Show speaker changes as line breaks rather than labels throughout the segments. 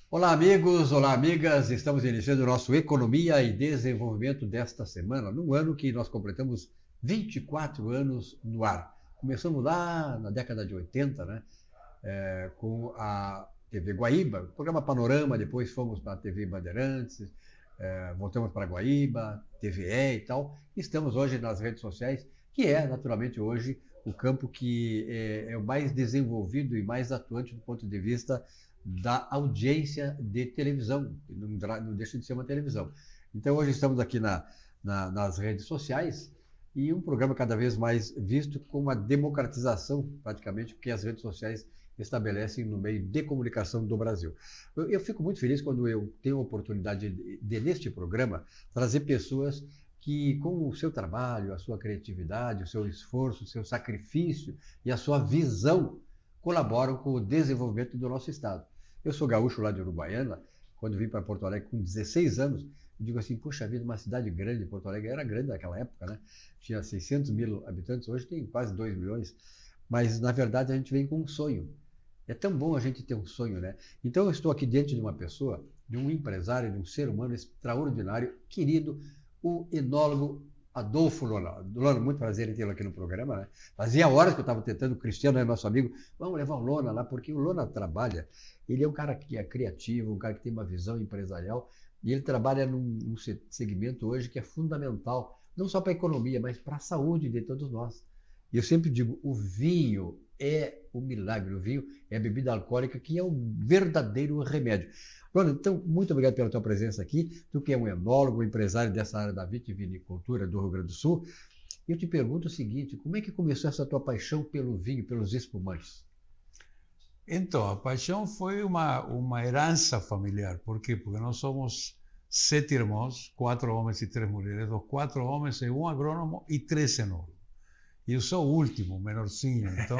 Olá, amigos, olá, amigas. Estamos iniciando o nosso Economia e Desenvolvimento desta semana, num ano que nós completamos 24 anos no ar. Começamos lá na década de 80, né? Com a TV Guaíba, programa Panorama, depois fomos para a TV Bandeirantes, voltamos para a Guaíba, TVE e tal. Estamos hoje nas redes sociais, que é, naturalmente, hoje o campo que é o mais desenvolvido e mais atuante do ponto de vista da audiência de televisão, não deixa de ser uma televisão. Então hoje estamos aqui nas redes sociais e um programa cada vez mais visto com uma democratização, praticamente, que as redes sociais estabelecem no meio de comunicação do Brasil. Eu fico muito feliz quando eu tenho a oportunidade neste programa, trazer pessoas que, com o seu trabalho, a sua criatividade, o seu esforço, o seu sacrifício e a sua visão, colaboram com o desenvolvimento do nosso Estado. Eu sou gaúcho lá de Uruguaiana, quando vim para Porto Alegre com 16 anos, eu digo assim, puxa vida, uma cidade grande, Porto Alegre era grande naquela época, né? Tinha 600 mil habitantes, hoje tem quase 2 milhões, mas na verdade a gente vem com um sonho. É tão bom a gente ter um sonho, né? Então eu estou aqui diante de uma pessoa, de um empresário, de um ser humano extraordinário, querido, o enólogo Adolfo Lona. Lona, muito prazer em tê-lo aqui no programa, né? Fazia horas que eu estava tentando, o Cristiano é nosso amigo, vamos levar o Lona lá, porque o Lona trabalha, ele é um cara que é criativo, um cara que tem uma visão empresarial, e ele trabalha num segmento hoje que é fundamental, não só para a economia, mas para a saúde de todos nós. E eu sempre digo, o vinho é o milagre, o vinho é a bebida alcoólica que é o verdadeiro remédio. Ronald, então, muito obrigado pela tua presença aqui. Tu que é um enólogo, um empresário dessa área da vitivinicultura do Rio Grande do Sul. Eu te pergunto o seguinte, como é que começou essa tua paixão pelo vinho, pelos espumantes?
Então, a paixão foi uma herança familiar. Por quê? Porque nós somos 7 irmãos, 4 homens e 3 mulheres. Dos 4 homens, um agrônomo e 3 enólogos. E eu sou o último, o menorzinho. Então,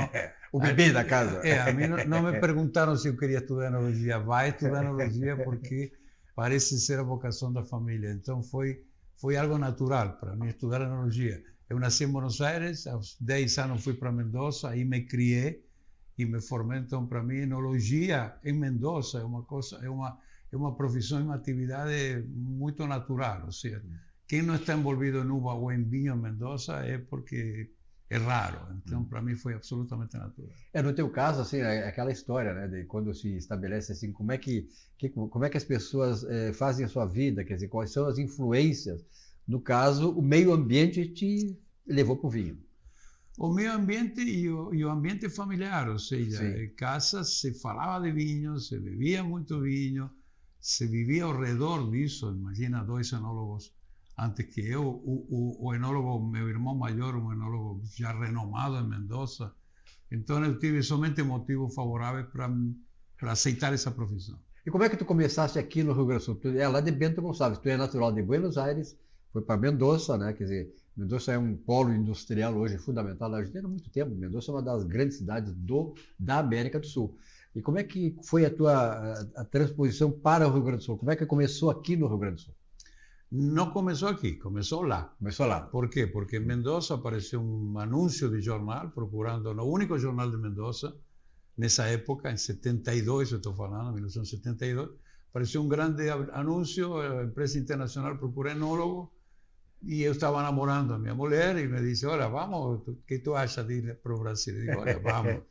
o bebê da casa.
A mim não me perguntaram se eu queria estudar enologia. Vai estudar enologia porque parece ser a vocação da família. Então, foi algo natural para mim estudar enologia. Eu nasci em Buenos Aires, aos 10 anos fui para Mendoza, aí me criei e me formei. Então, para mim, enologia em Mendoza é uma profissão, uma atividade muito natural. Ou seja, quem não está envolvido em uva ou em vinho em Mendoza é porque é raro. Então, para mim, foi absolutamente natural.
No teu caso, assim, é aquela história, né, de quando se estabelece assim, como é que as pessoas fazem a sua vida, quer dizer, quais são as influências. No caso, o meio ambiente te levou para o vinho.
O meio ambiente e o ambiente familiar, ou seja, em casa se falava de vinho, se bebia muito vinho, se vivia ao redor disso. Imagina 2 enólogos antes que eu, o enólogo, meu irmão maior, um enólogo já renomado em Mendoza. Então eu tive somente motivos favoráveis para aceitar essa profissão.
E como é que tu começaste aqui no Rio Grande do Sul? Tu é lá de Bento Gonçalves, tu é natural de Buenos Aires, foi para Mendoza, né? Quer dizer, Mendoza é um polo industrial hoje fundamental na Argentina há muito tempo. Mendoza é uma das grandes cidades da América do Sul. E como é que foi a transposição para o Rio Grande do Sul? Como é que começou aqui no Rio Grande do Sul?
Não começou aqui, começou lá.
Começou lá.
Por quê? Porque em Mendoza apareceu um anúncio de jornal, procurando, no único jornal de Mendoza, nessa época, em 72, eu estou falando, 1972, apareceu um grande anúncio, a empresa internacional procura enólogo, e eu estava namorando a minha mulher, e me disse, olha, vamos, o que tu achas de ir para o Brasil? Eu digo, olha, vamos.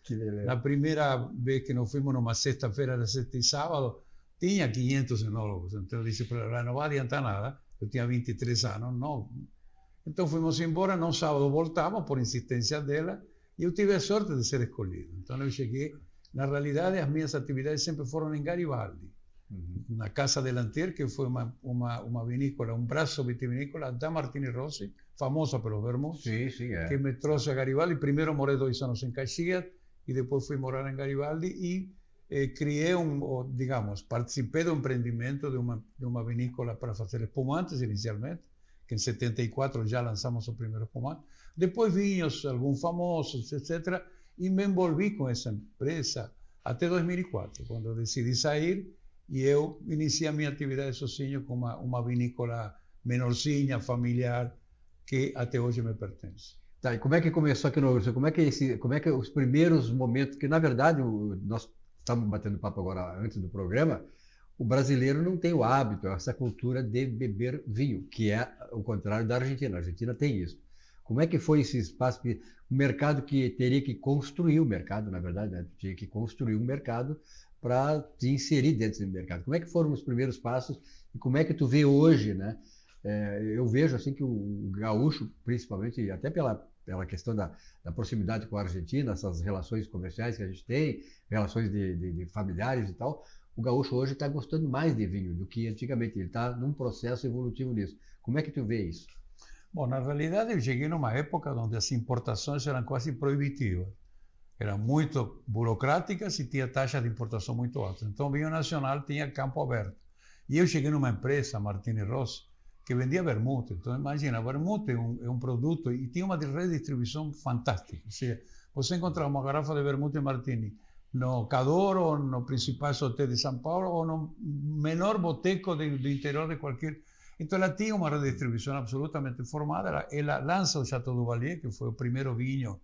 Na primeira vez que nós fomos, numa sexta-feira, era sexta e sábado, tinha 500 enólogos, então eu disse para ela, não vai adiantar nada. Eu tinha 23 anos, não. Então fomos embora, no sábado voltamos, por insistência dela, e eu tive a sorte de ser escolhido. Então eu cheguei, na realidade, as minhas atividades sempre foram em Garibaldi, na Casa Delantier, que foi uma vinícola, um braço vitivinícola da Martini Rossi, famosa pelos vermouths, que me trouxe a Garibaldi. Primeiro morei 2 anos em Caxias, e depois fui morar em Garibaldi, e criei digamos, participei do empreendimento de uma vinícola para fazer espumantes inicialmente, que em 74 já lançamos o primeiro espumante. Depois vinhos, alguns famosos, etc. E me envolvi com essa empresa até 2004, quando eu decidi sair e eu iniciei a minha atividade sozinho com uma vinícola menorzinha, familiar, que até hoje me pertence.
Tá, e como é que começou aqui no Brasil? Como é que os primeiros momentos, que na verdade nós estamos batendo papo agora antes do programa, o brasileiro não tem o hábito, essa cultura de beber vinho, que é o contrário da Argentina. A Argentina tem isso. Como é que foi esse espaço? O mercado que teria que construir o mercado, na verdade, né? Tinha que construir um mercado para te inserir dentro desse mercado. Como é que foram os primeiros passos e como é que tu vê hoje, né? Eu vejo assim que o gaúcho, principalmente, até pela questão da proximidade com a Argentina, essas relações comerciais que a gente tem, relações de familiares e tal, o gaúcho hoje está gostando mais de vinho do que antigamente. Ele está num processo evolutivo nisso. Como é que tu vê isso?
Bom, na realidade eu cheguei numa época onde as importações eram quase proibitivas. Eram muito burocráticas e tinha taxas de importação muito altas. Então o vinho nacional tinha campo aberto. E eu cheguei numa empresa, Martini Rossi, que vendia vermute. Então imagina, vermute é um produto e tinha uma redistribuição fantástica. Ou seja, você encontrava uma garrafa de vermute Martini no Cadoro, no principal hotel de São Paulo ou no menor boteco do interior de qualquer... Então ela tinha uma redistribuição absolutamente formada. Ela lança o Chateau Duvalier, que foi o primeiro vinho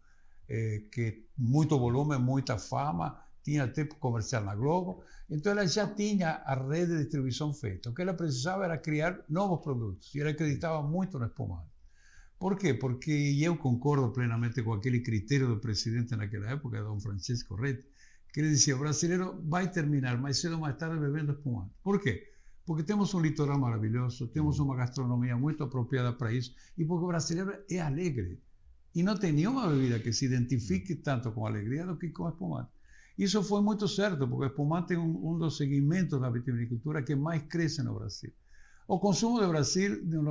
que muito volume, muita fama, tinha até comercial na Globo. Então ela já tinha a rede de distribuição feita. O que ela precisava era criar novos produtos. E ela acreditava muito no espumante. Por quê? Porque eu concordo plenamente com aquele critério do presidente naquela época, Dom Francesco Reti, que ele dizia: o brasileiro vai terminar mais cedo ou mais tarde bebendo espumante. Por quê? Porque temos um litoral maravilhoso, temos uma gastronomia muito apropriada para isso, e porque o brasileiro é alegre. E não tem nenhuma bebida que se identifique tanto com alegria do que com espumante. Isso foi muito certo, porque o espumante é um dos segmentos da vitivinicultura que mais cresce no Brasil. O consumo no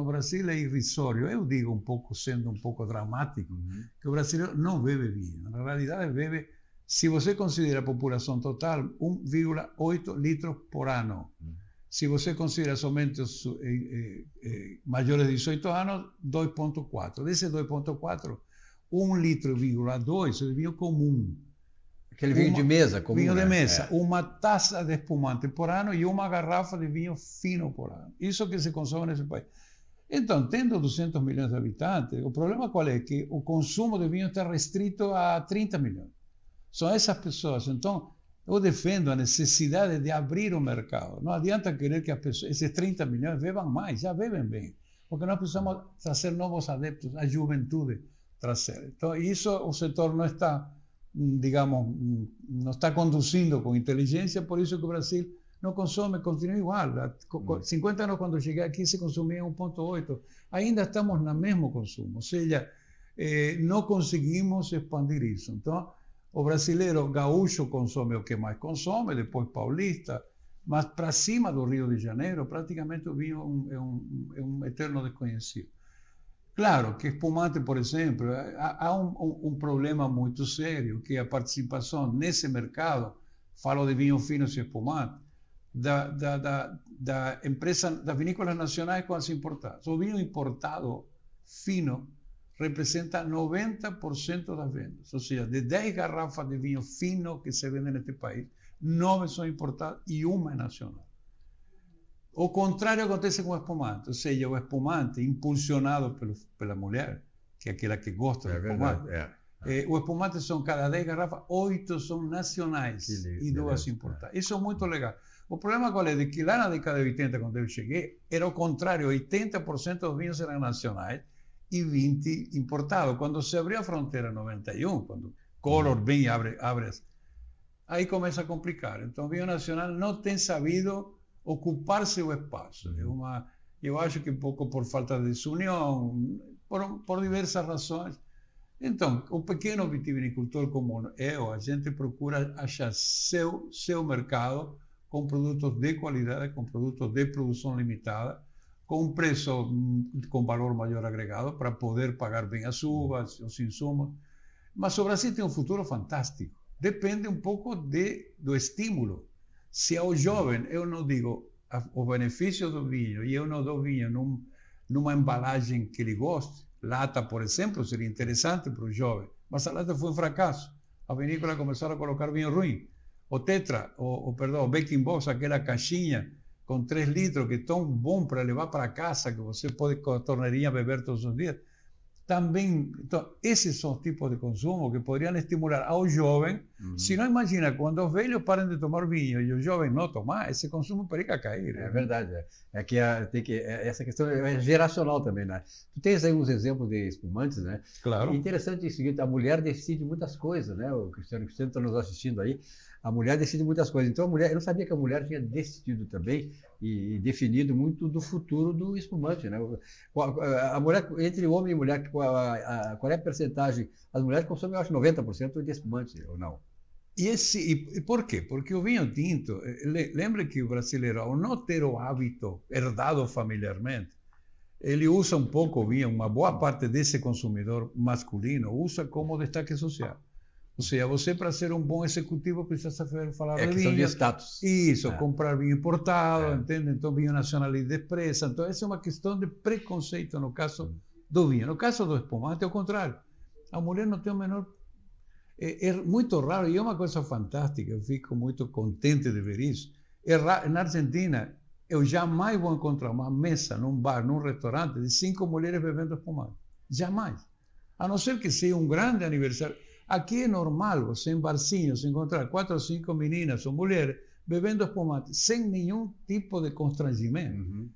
Brasil é irrisório. Eu digo sendo um pouco dramático, que o brasileiro não bebe vinho. Na realidade, bebe, se você considera a população total, 1,8 litros por ano. Se você considera somente os maiores de 18 anos, 2,4. Desse 2,4, 1,2 litro é vinho comum.
Aquele vinho de mesa comum.
Vinho de mesa. Uma taça de espumante por ano e uma garrafa de vinho fino por ano. Isso que se consome nesse país. Então, tendo 200 milhões de habitantes, o problema qual é? Que o consumo de vinho está restrito a 30 milhões. São essas pessoas. Então, eu defendo a necessidade de abrir o mercado. Não adianta querer que as pessoas, esses 30 milhões bebam mais, já bebem bem. Porque nós precisamos trazer novos adeptos, a juventude trazer. Então, isso o setor não está, digamos, não está conduzindo com inteligência, por isso que o Brasil não consome, continua igual. 50 anos quando cheguei aqui se consumia 1,8. Ainda estamos no mesmo consumo, ou seja, não conseguimos expandir isso. Então, o brasileiro gaúcho consome o que mais consome, depois paulista, mas para cima do Rio de Janeiro, praticamente o vinho é um eterno desconhecido. Claro que espumante, por exemplo, há um problema muito sério, que é a participação nesse mercado, falo de vinho fino e espumante, da empresa, das vinícolas nacionais com as importadas. O vinho importado fino representa 90% das vendas. Ou seja, de 10 garrafas de vinho fino que se vendem neste país, 9 são importadas e uma é nacional. O contrário acontece com o espumante. Ou seja, o espumante impulsionado pela mulher, que é aquela que gosta do espumante. O espumante são cada 10 garrafas, 8 são nacionais e 2 importadas. Isso é muito legal. O problema qual é? De que lá na década de 80, quando eu cheguei, era o contrário. 80% dos vinhos eram nacionais e 20 importados. Quando se abriu a fronteira em 91, quando Collor vem e abre, aí começa a complicar. Então o vinho nacional não tem sabido ocupar-se o espaço. Eu acho que um pouco por falta de desunião, por diversas razões. Então, o pequeno vitivinicultor como eu, a gente procura achar seu mercado com produtos de qualidade, com produtos de produção limitada, com um preço com valor maior agregado para poder pagar bem as uvas, os insumos. Mas o Brasil tem um futuro fantástico. Depende um pouco do estímulo. Se ao jovem eu não digo o benefício do vinho e eu não dou vinho numa embalagem que ele goste, lata, por exemplo, seria interessante para o jovem, mas a lata foi um fracasso. A vinícola começou a colocar vinho ruim. o Tetra, perdão, o Baking Box, aquela caixinha com 3 litros, que é tão bom para levar para casa, que você pode com a torneirinha beber todos os dias. Também, então, esses são os tipos de consumo que poderiam estimular ao jovem. Se não, imagina, quando os velhos param de tomar vinho e os jovens não tomar, esse consumo periga cair.
É verdade. É que essa questão é geracional também, né? Tu tens aí uns exemplos de espumantes, né?
Claro.
E interessante é o seguinte, a mulher decide muitas coisas, né? O Cristiano está nos assistindo aí. A mulher decide muitas coisas. Então, eu não sabia que a mulher tinha decidido também e definido muito do futuro do espumante, né? A mulher, entre homem e mulher, qual é a percentagem? As mulheres consomem, eu acho, 90% de espumante, ou não?
E por quê? Porque o vinho tinto, lembra que o brasileiro, ao não ter o hábito herdado familiarmente, ele usa um pouco o vinho, uma boa parte desse consumidor masculino usa como destaque social. Ou seja, você, para ser um bom executivo, precisa saber falar de vinho. É
questão de status.
Isso, comprar vinho importado, entende? Então, vinho nacional e de expressa. Então, essa é uma questão de preconceito no caso do vinho. No caso do espumante, é o contrário. A mulher não tem o menor... É muito raro, e é uma coisa fantástica, eu fico muito contente de ver isso. Na Argentina, eu jamais vou encontrar uma mesa, num bar, num restaurante, de 5 mulheres bebendo espumante. Jamais. A não ser que seja um grande aniversário. Aqui é normal você, em barzinhos, encontrar 4 ou 5 meninas ou mulheres bebendo espumante, sem nenhum tipo de constrangimento.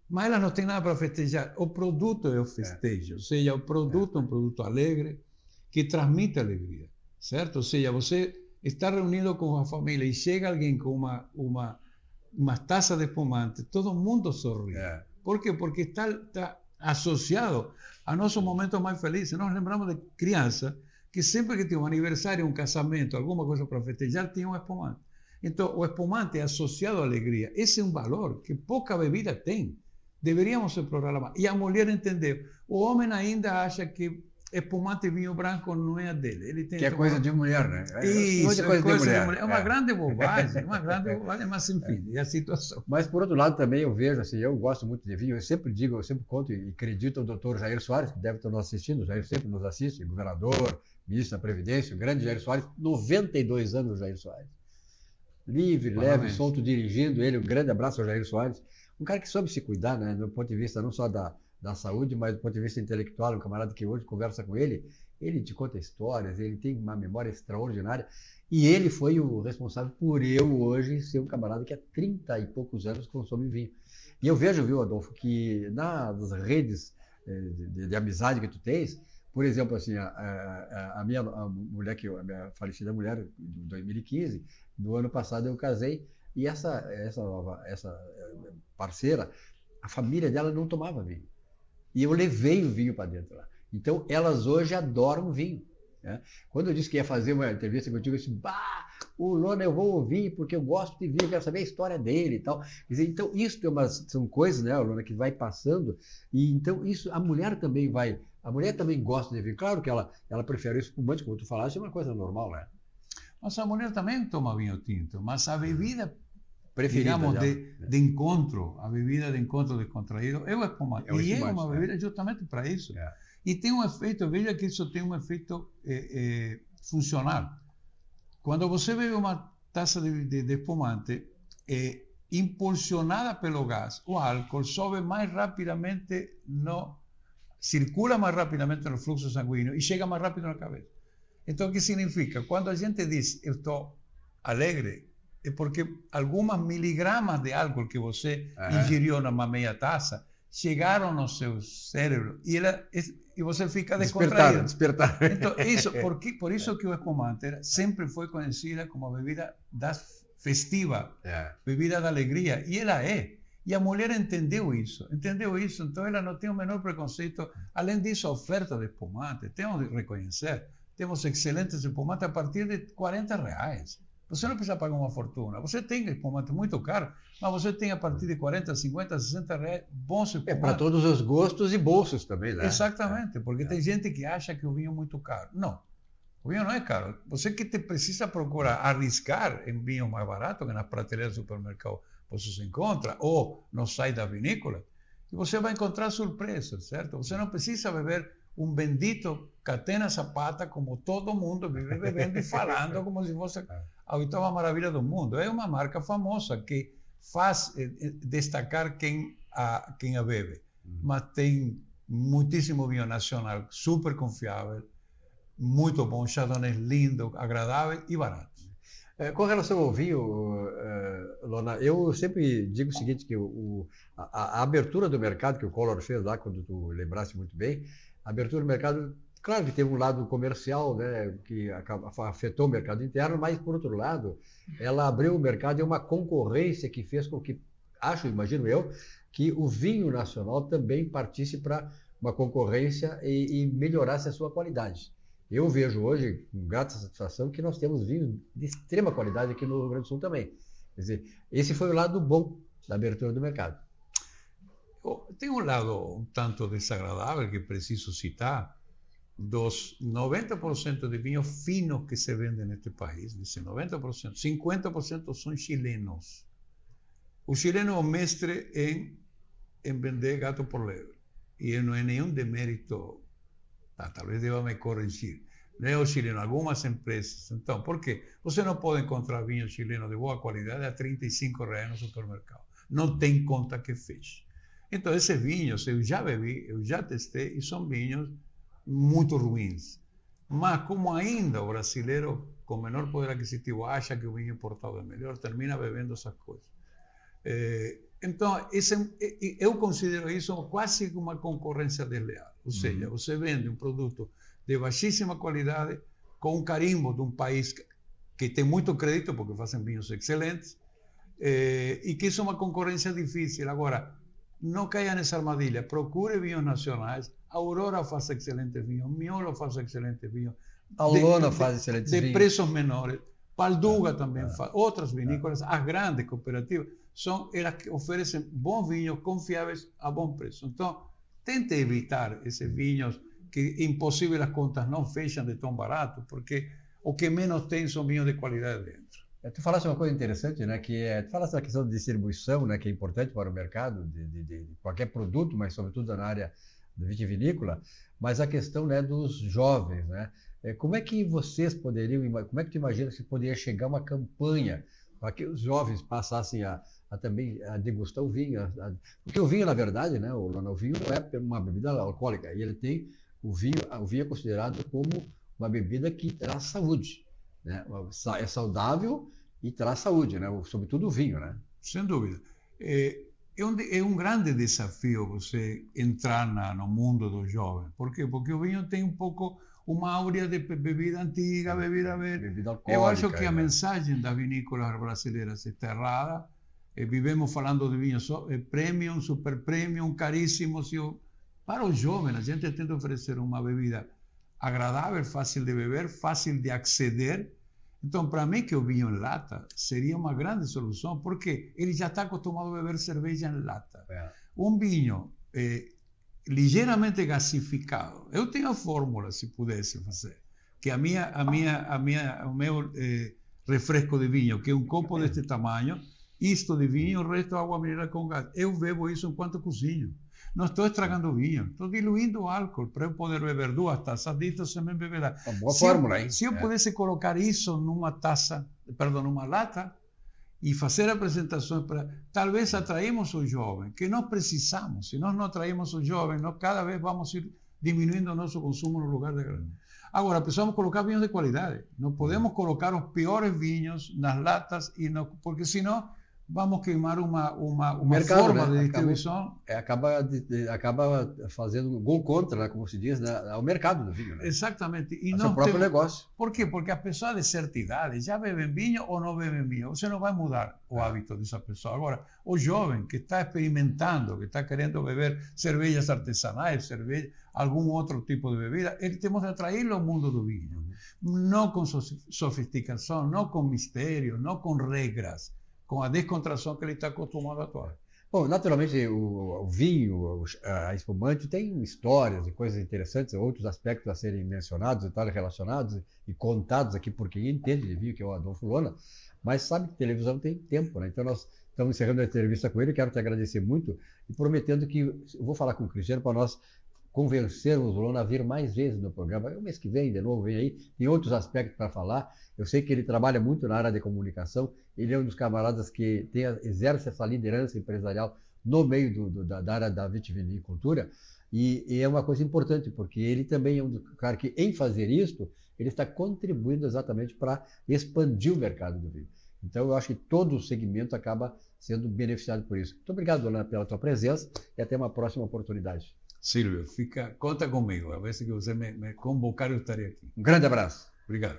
Mas elas não têm nada para festejar. O produto é o festejo. Ou seja, o produto é um produto alegre, que transmite alegria, certo? Ou seja, você está reunido com a família e chega alguém com uma taça de espumante, todo mundo sorri. Por quê? Porque está associado a nossos momentos mais felizes. Nós lembramos de criança que sempre que tinha um aniversário, um casamento, alguma coisa para festejar, tinha um espumante. Então, o espumante é associado à alegria. Esse é um valor que pouca bebida tem. Deveríamos explorar mais. E a mulher entendeu. O homem ainda acha que espumante e vinho branco não é dele. Ele tem
que é coisa de mulher, né?
Isso, é coisa de mulher. É uma grande bobagem, mas enfim, é a situação.
Mas, por outro lado, também eu vejo, assim, eu gosto muito de vinho, eu sempre digo, eu sempre conto e acredito ao doutor Jair Soares, que deve estar nos assistindo, o Jair sempre nos assiste, governador, ministro da Previdência, o grande Jair Soares, 92 anos, Jair Soares. Livre, leve, solto, dirigindo, ele, um grande abraço ao Jair Soares. Um cara que soube se cuidar, né, do ponto de vista não só da saúde, mas do ponto de vista intelectual, um camarada que hoje conversa com ele te conta histórias, ele tem uma memória extraordinária, e ele foi o responsável por eu hoje ser um camarada que há 30 e poucos anos consome vinho. E eu vejo, viu, Adolfo, que nas redes de amizade que tu tens, por exemplo, assim, a minha falecida mulher, de 2015, no ano passado eu casei, e essa parceira, a família dela não tomava vinho. E eu levei o vinho para dentro lá. Então, elas hoje adoram vinho. Né? Quando eu disse que ia fazer uma entrevista contigo, eu disse, o Lona eu vou ouvir, porque eu gosto de vinho, quero saber a história dele e tal. Então, isso são coisas, né, Lona, que vai passando. E então, isso, a mulher também gosta de vinho. Claro que ela prefere o espumante, como tu falaste, é uma coisa normal, né?
Mas a mulher também toma vinho tinto, mas a bebida
preferida,
digamos, de encontro, a bebida de encontro descontraído, é o espumante. E é uma bebida justamente para isso. E tem um efeito, veja que isso tem um efeito funcional. Quando você bebe uma taça de espumante, impulsionada pelo gás, o álcool sobe mais rapidamente, circula mais rapidamente no fluxo sanguíneo e chega mais rápido na cabeça. Então, o que significa? Quando a gente diz, eu estou alegre, é porque algumas miligramas de álcool que você ingeriu numa meia taça chegaram no seu cérebro e você fica descontraído.
Despertar.
Então, por isso que o espumante sempre foi conhecida como a bebida festiva, bebida da alegria, e ela é. E a mulher entendeu isso, então ela não tem o menor preconceito. Além disso, a oferta de espumante, temos de reconhecer, temos excelentes espumantes a partir de R$40. Você não precisa pagar uma fortuna. Você tem espumante muito caro, mas você tem a partir de 40, 50, 60 reais bons espumantes.
É para todos os gostos e bolsos também, né?
Exatamente, porque tem gente que acha que o vinho é muito caro. Não, o vinho não é caro. Você que precisa procurar arriscar em vinho mais barato, que nas prateleiras do supermercado você se encontra, ou no site da vinícola, e você vai encontrar surpresas, certo? Você não precisa beber um bendito Catena Zapata como todo mundo vive bebendo e falando como se fosse a oitava maravilha do mundo. É uma marca famosa que faz destacar quem a bebe. Mas tem muitíssimo vinho nacional, super confiável, muito bom, chardonnay lindo, agradável e barato.
Com relação ao vinho, Lona, eu sempre digo o seguinte, que a abertura do mercado que o Collor fez lá, quando tu lembraste muito bem, a abertura do mercado, claro que teve um lado comercial, né, que afetou o mercado interno, mas, por outro lado, ela abriu o mercado e uma concorrência que fez com que, imagino eu, que o vinho nacional também partisse para uma concorrência e melhorasse a sua qualidade. Eu vejo hoje, com grata satisfação, que nós temos vinhos de extrema qualidade aqui no Rio Grande do Sul também. Quer dizer, esse foi o lado bom da abertura do mercado.
Tem um lado um tanto desagradável que preciso citar. Dos 90% de vinhos finos que se vendem neste país, desse 90%, 50% são chilenos. O chileno é o mestre em vender gato por lebre. E não é nenhum demérito. Talvez deva me corrigir. Não é o chileno, algumas empresas. Então, por quê? Você não pode encontrar vinho chileno de boa qualidade a R$35 no supermercado. Não tem conta que feche. Então, esses vinhos eu já bebi, eu já testei, e são vinhos muito ruins. Mas, como ainda o brasileiro com menor poder aquisitivo acha que o vinho importado é melhor, termina bebendo essas coisas. Então, eu considero isso quase uma concorrência desleal. Ou seja, você vende um produto de baixíssima qualidade com um carimbo de um país que tem muito crédito, porque fazem vinhos excelentes, e que isso é uma concorrência difícil. Agora, não caia nessa armadilha. Procure vinhos nacionais. A Aurora faz excelentes vinhos, Miolo faz excelentes vinhos.
A Lona faz excelentes vinhos.
De preços menores. Palduga também faz. Outras vinícolas, as grandes cooperativas, são elas que oferecem bons vinhos confiáveis a bom preço. Então, tente evitar esses vinhos que impossível as contas não fecham de tão barato, porque o que menos tem são vinhos de qualidade dentro.
Tu falaste uma coisa interessante, né, tu falaste da questão de distribuição, né, que é importante para o mercado de qualquer produto, mas sobretudo na área da vitivinícola, mas a questão, né, dos jovens, né? Como é que vocês como é que tu imagina que poderia chegar uma campanha para que os jovens passassem também a degustar o vinho? Porque o vinho, na verdade, né, o vinho não é uma bebida alcoólica, e ele tem o vinho é considerado como uma bebida que traz saúde, né? É saudável e traz saúde, né? Sobretudo o vinho, né?
Sem dúvida. É um grande desafio você entrar no mundo do jovem. Por quê? Porque o vinho tem um pouco uma áurea de bebida antiga, bebida
alcoólica.
Eu acho que a mensagem das vinícolas brasileiras está errada. Vivemos falando de vinhos premium, super premium, caríssimos. Para o jovem, a gente tenta oferecer uma bebida agradável, fácil de beber, fácil de acceder. Então, para mim, que o vinho em lata seria uma grande solução, porque ele já está acostumado a beber cerveja em lata. Um vinho ligeiramente gasificado. Eu tenho a fórmula, se pudesse fazer, que o meu refresco de vinho, que é um copo deste tamanho, isto de vinho, o resto água mineral com gás. Eu bebo isso enquanto cozinho. Não estou estragando o vinho, estou diluindo o álcool para eu poder beber 2 taças disso sem me beber.
Uma boa fórmula, hein?
Se eu pudesse colocar isso numa lata e fazer apresentações para talvez atraímos o jovem, que nós precisamos. Se nós não atraímos o jovem, nós cada vez vamos ir diminuindo o nosso consumo no lugar de grande. Agora, precisamos colocar vinhos de qualidade. Não podemos colocar os piores vinhos nas latas, porque senão vamos queimar uma
mercado,
forma,
né,
de distribuição.
Acaba fazendo gol contra, né, como se diz, né, ao mercado do vinho. Né?
Exatamente. E
ao seu próprio negócio.
Por quê? Porque as pessoas de certa idade já bebem vinho ou não bebem vinho. Você não vai mudar o hábito dessa pessoa. Agora, o jovem que está experimentando, que está querendo beber cervejas artesanais, algum outro tipo de bebida, temos de atraí-lo ao mundo do vinho. Não com sofisticação, não com mistério, não com regras, com a descontração que ele está acostumado a atuar.
Bom, naturalmente o vinho, a espumante tem histórias e coisas interessantes, outros aspectos a serem mencionados e tal, relacionados e contados aqui por quem entende de vinho, que é o Adolfo Lona, mas sabe que televisão tem tempo, né? Então nós estamos encerrando a entrevista com ele, quero te agradecer muito e prometendo que eu vou falar com o Cristiano para nós convencermos o Lona a vir mais vezes no programa. O mês que vem, de novo, vem aí, tem outros aspectos para falar. Eu sei que ele trabalha muito na área de comunicação, ele é um dos camaradas que exerce essa liderança empresarial no meio da área da vitivinicultura, e é uma coisa importante, porque ele também é um cara que, em fazer isso, ele está contribuindo exatamente para expandir o mercado do vinho. Então, eu acho que todo o segmento acaba sendo beneficiado por isso. Muito obrigado, Lona, pela tua presença e até uma próxima oportunidade.
Silvio, conta comigo. A vez que você me convocar, eu estarei aqui.
Um grande abraço.
Obrigado.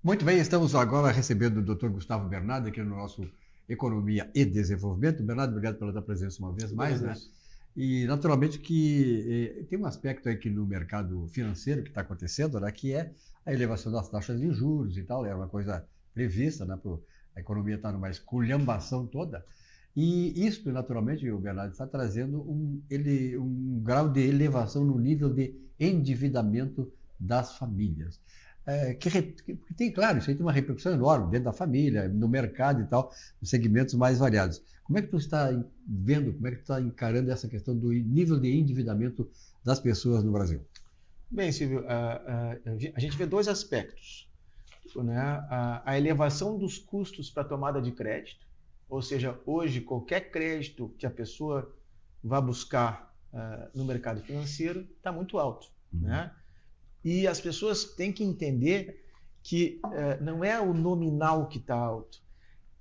Muito bem, estamos agora recebendo o Dr. Gustavo Bernardo aqui no nosso Economia e Desenvolvimento. Bernardo, obrigado pela tua presença uma vez mais, né? E naturalmente que tem um aspecto aí que no mercado financeiro que está acontecendo, né, que é a elevação das taxas de juros e tal, é uma coisa prevista, né, a economia está numa esculhambação toda, e isso naturalmente, o Bernardo, está trazendo um grau de elevação no nível de endividamento das famílias. Que tem, claro, isso aí tem uma repercussão enorme dentro da família, no mercado e tal, nos segmentos mais variados. Como é que tu está vendo, como é que tu está encarando essa questão do nível de endividamento das pessoas no Brasil?
Bem, Silvio, a gente vê dois aspectos, né? A elevação dos custos para tomada de crédito, ou seja, hoje qualquer crédito que a pessoa vá buscar no mercado financeiro está muito alto, né? E as pessoas têm que entender que não é o nominal que está alto,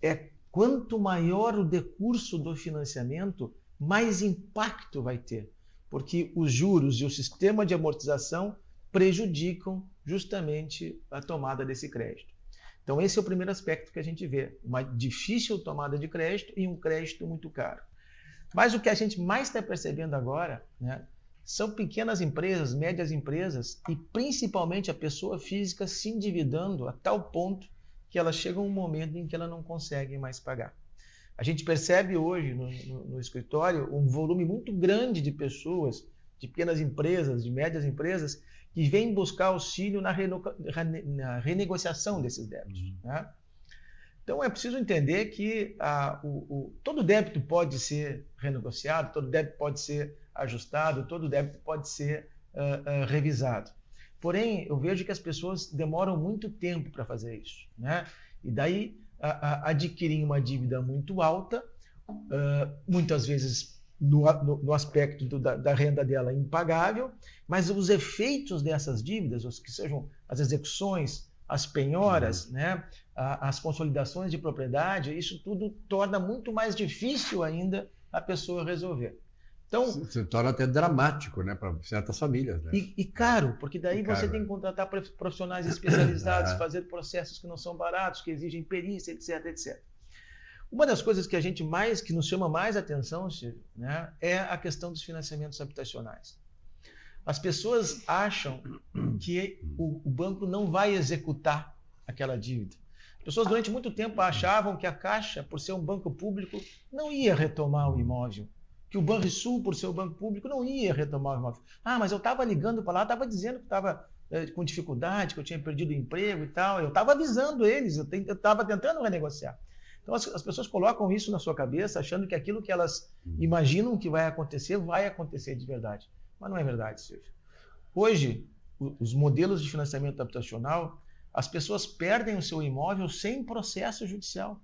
é quanto maior o decurso do financiamento, mais impacto vai ter, porque os juros e o sistema de amortização prejudicam justamente a tomada desse crédito. Então esse é o primeiro aspecto que a gente vê, uma difícil tomada de crédito e um crédito muito caro. Mas o que a gente mais está percebendo agora, né, são pequenas empresas, médias empresas e principalmente a pessoa física se endividando a tal ponto que ela chega a um momento em que ela não consegue mais pagar. A gente percebe hoje no escritório um volume muito grande de pessoas, de pequenas empresas, de médias empresas, que vêm buscar auxílio na renegociação desses débitos, né? Então é preciso entender que todo débito pode ser renegociado, todo débito pode ser ajustado, todo débito pode ser revisado. Porém, eu vejo que as pessoas demoram muito tempo para fazer isso, né? E daí adquirem uma dívida muito alta, muitas vezes no aspecto da renda dela impagável, mas os efeitos dessas dívidas, os que sejam as execuções, as penhoras, né, as consolidações de propriedade, isso tudo torna muito mais difícil ainda a pessoa resolver. Então,
se torna até dramático, né, para certas famílias, né?
E caro, porque daí você tem que contratar profissionais especializados, fazer processos que não são baratos, que exigem perícia, etc, etc. Uma das coisas que nos chama mais atenção, Silvio, né, é a questão dos financiamentos habitacionais. As pessoas acham que o banco não vai executar aquela dívida. As pessoas durante muito tempo achavam que a Caixa, por ser um banco público, não ia retomar o imóvel. Que o Banrisul, por ser um banco público, não ia retomar o imóvel. Ah, mas eu estava ligando para lá, estava dizendo que estava com dificuldade, que eu tinha perdido o emprego e tal. Eu estava avisando eles, eu estava tentando renegociar. Então as pessoas colocam isso na sua cabeça, achando que aquilo que elas imaginam que vai acontecer de verdade. Mas não é verdade, Silvio. Hoje, os modelos de financiamento habitacional, as pessoas perdem o seu imóvel sem processo judicial.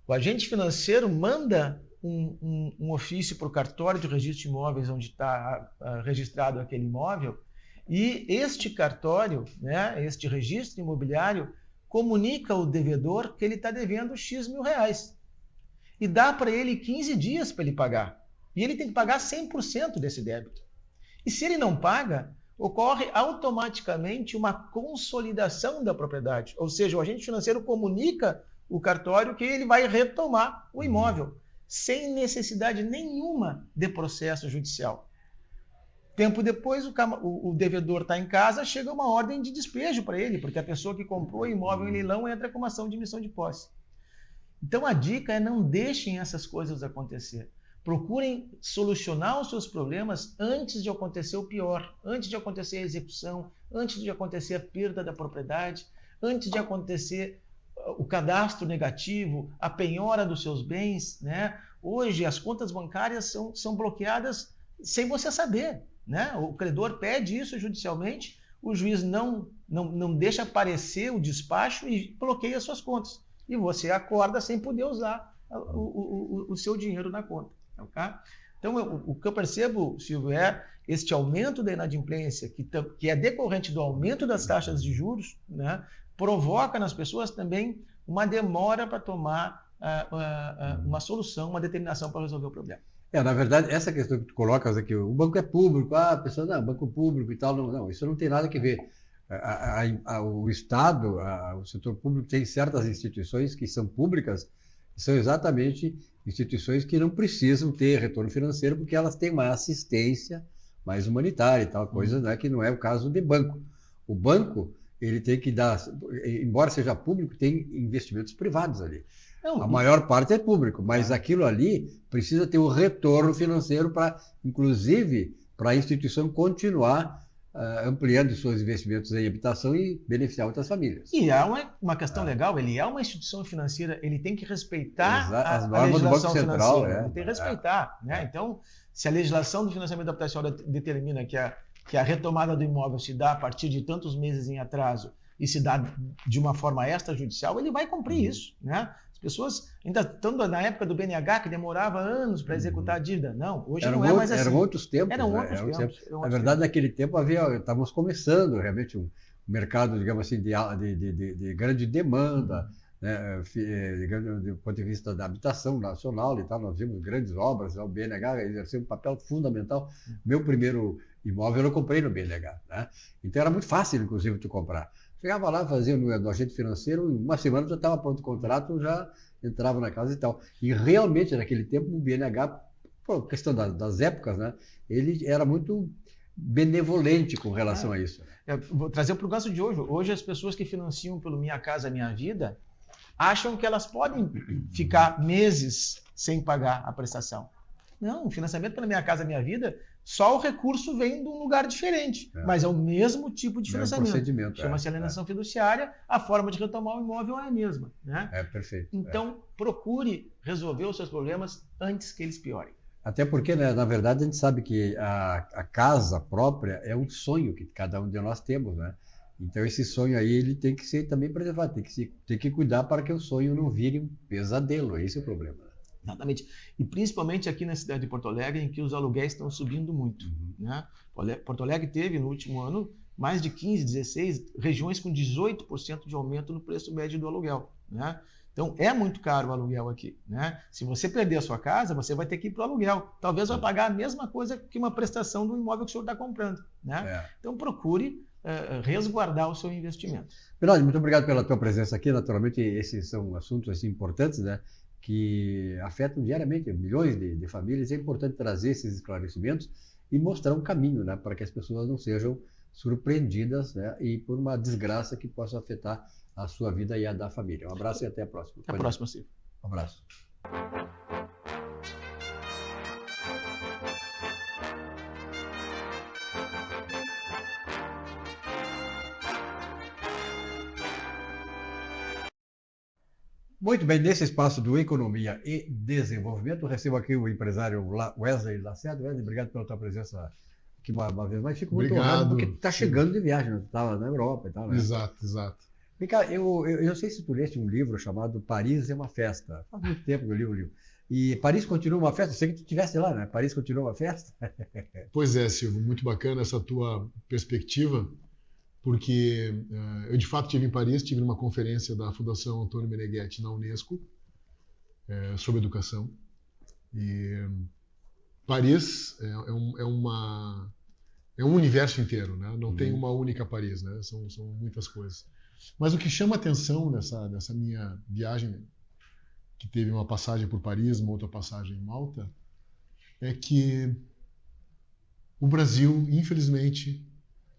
O agente financeiro manda um ofício para o cartório de registro de imóveis onde está registrado aquele imóvel, e este cartório, né, este registro imobiliário, comunica ao devedor que ele está devendo X mil reais e dá para ele 15 dias para ele pagar. E ele tem que pagar 100% desse débito. E se ele não paga, ocorre automaticamente uma consolidação da propriedade. Ou seja, o agente financeiro comunica o cartório que ele vai retomar o imóvel, sem necessidade nenhuma de processo judicial. Tempo depois, o devedor está em casa, chega uma ordem de despejo para ele, porque a pessoa que comprou o imóvel em leilão entra com uma ação de emissão de posse. Então a dica é não deixem essas coisas acontecer, Procurem solucionar os seus problemas antes de acontecer o pior, antes de acontecer a execução, antes de acontecer a perda da propriedade, antes de acontecer o cadastro negativo, a penhora dos seus bens, né? Hoje as contas bancárias são bloqueadas sem você saber, né? O credor pede isso judicialmente, o juiz não deixa aparecer o despacho e bloqueia as suas contas. E você acorda sem poder usar o seu dinheiro na conta. Tá? Então, o que eu percebo, Silvio, é este aumento da inadimplência, que é decorrente do aumento das taxas de juros, né, provoca nas pessoas também uma demora para tomar uma solução, uma determinação para resolver o problema.
Na verdade, essa questão que tu colocas aqui, o banco é público, a pessoa, não, banco público e tal, não, isso não tem nada a ver. O Estado, o setor público tem certas instituições que são públicas, que são exatamente instituições que não precisam ter retorno financeiro, porque elas têm uma assistência mais humanitária e tal, coisa, né, que não é o caso de banco. O banco, ele tem que dar, embora seja público, tem investimentos privados ali. A maior parte é público, mas aquilo ali precisa ter um retorno financeiro para, inclusive, para a instituição continuar ampliando seus investimentos em habitação e beneficiar outras famílias.
E é uma questão legal, ele é uma instituição financeira, ele tem que respeitar
as normas do Banco Central.
Ele tem que respeitar. Né? Então, se a legislação do financiamento habitacional determina que a retomada do imóvel se dá a partir de tantos meses em atraso e se dá de uma forma extrajudicial, ele vai cumprir isso. Né? As pessoas ainda estão na época do BNH, que demorava anos para executar a dívida. Não, hoje não é mais assim.
Eram outros tempos.
Eram outros tempos.
Na verdade, naquele tempo estávamos começando realmente um mercado, digamos assim, de grande demanda, né, do ponto de vista da habitação nacional e tal. Nós vimos grandes obras, o BNH exerceu um papel fundamental. Meu primeiro imóvel eu comprei no BNH. Né? Então era muito fácil, inclusive, tu comprar. Chegava lá, fazia no agente financeiro, em uma semana já estava pronto o contrato, já entrava na casa e tal. E realmente, naquele tempo, o BNH, por questão das épocas, né, ele era muito benevolente com relação a isso.
Vou trazer para o caso de hoje. Hoje, as pessoas que financiam pelo Minha Casa Minha Vida acham que elas podem ficar meses sem pagar a prestação. Não, o financiamento pela Minha Casa Minha Vida, só o recurso vem de um lugar diferente, mas é o mesmo tipo de financiamento. Chama-se alienação fiduciária, a forma de retomar o imóvel é a mesma. Né?
Perfeito.
Então, procure resolver os seus problemas antes que eles piorem.
Até porque, né, na verdade, a gente sabe que a casa própria é um sonho que cada um de nós temos, né? Então, esse sonho aí, ele tem que ser também preservado, tem que cuidar para que o sonho não vire um pesadelo, esse é o problema.
Exatamente. E principalmente aqui na cidade de Porto Alegre, em que os aluguéis estão subindo muito. Né? Porto Alegre teve, no último ano, mais de 15, 16 regiões com 18% de aumento no preço médio do aluguel. Né? Então, é muito caro o aluguel aqui. Né? Se você perder a sua casa, você vai ter que ir para o aluguel. Talvez vai pagar a mesma coisa que uma prestação do imóvel que o senhor está comprando. Né? Então, procure resguardar o seu investimento.
Bernardo, muito obrigado pela tua presença aqui. Naturalmente, esses são assuntos assim, importantes, né? Que afetam diariamente milhões de famílias. É importante trazer esses esclarecimentos e mostrar um caminho, né, para que as pessoas não sejam surpreendidas, né, e por uma desgraça que possa afetar a sua vida e a da família. Um abraço e até a próxima.
Até a próxima, Silvio.
Um abraço. Muito bem, nesse espaço do Economia e Desenvolvimento, eu recebo aqui o empresário Wesley Lacerda. Wesley, obrigado pela tua presença aqui uma vez mais. Fico muito honrado porque tu está chegando de viagem, né? Tu estava na Europa e tal, né?
Exato.
Vem cá, eu não sei se tu leste um livro chamado Paris é uma Festa. Faz muito tempo que eu li o livro. E Paris continua uma festa? Eu sei que tu estivesse lá, né? Paris continua uma festa?
Pois é, Silvio, muito bacana essa tua perspectiva, porque eu de fato estive em Paris, estive numa conferência da Fundação Antônio Meneghetti na Unesco sobre educação. E Paris é um universo inteiro, né? Não tem uma única Paris, né? São muitas coisas. Mas o que chama atenção nessa minha viagem, que teve uma passagem por Paris, uma outra passagem em Malta, é que o Brasil, infelizmente,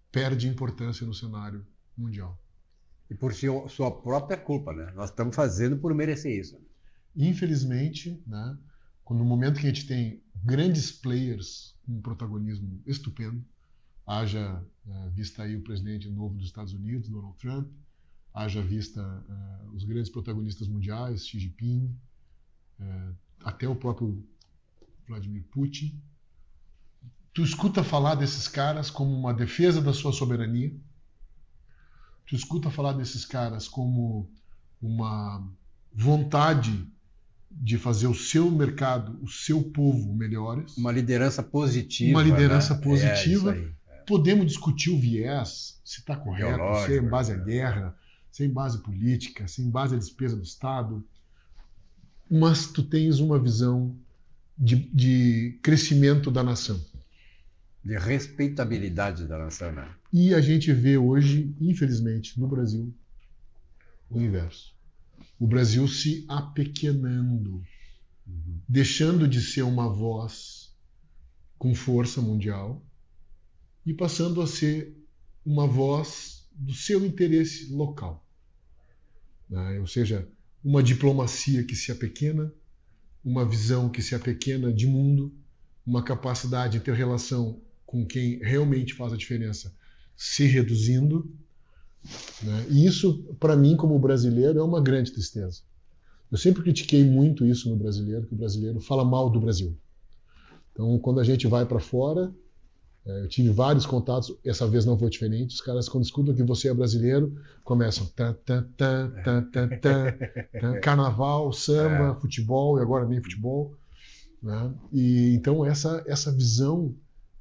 perde importância no cenário mundial.
E por sua própria culpa, né? Nós estamos fazendo por merecer isso.
Infelizmente, né, no momento que a gente tem grandes players com um protagonismo estupendo, haja vista aí o presidente novo dos Estados Unidos, Donald Trump, haja vista os grandes protagonistas mundiais, Xi Jinping, até o próprio Vladimir Putin. Tu escuta falar desses caras como uma defesa da sua soberania, tu escuta falar desses caras como uma vontade de fazer o seu mercado, o seu povo melhores.
Uma liderança positiva.
Uma liderança
né?
positiva.
É isso aí.
Podemos discutir o viés, se está correto,
Ideológico,
se é em base à guerra, se é em base política, se é em base à despesa do Estado. Mas tu tens uma visão de crescimento da nação.
De respeitabilidade da nação, né?
E a gente vê hoje, infelizmente, no Brasil, o inverso. O Brasil se apequenando, deixando de ser uma voz com força mundial e passando a ser uma voz do seu interesse local. Né? Ou seja, uma diplomacia que se apequena, uma visão que se apequena de mundo, uma capacidade de ter relação com quem realmente faz a diferença se reduzindo. Né? E isso, para mim, como brasileiro, é uma grande tristeza. Eu sempre critiquei muito isso no brasileiro, que o brasileiro fala mal do Brasil. Então, quando a gente vai para fora, eu tive vários contatos, essa vez não foi diferente, os caras, quando escutam que você é brasileiro, começam carnaval, samba, futebol, e agora nem futebol. Né? E, então, essa visão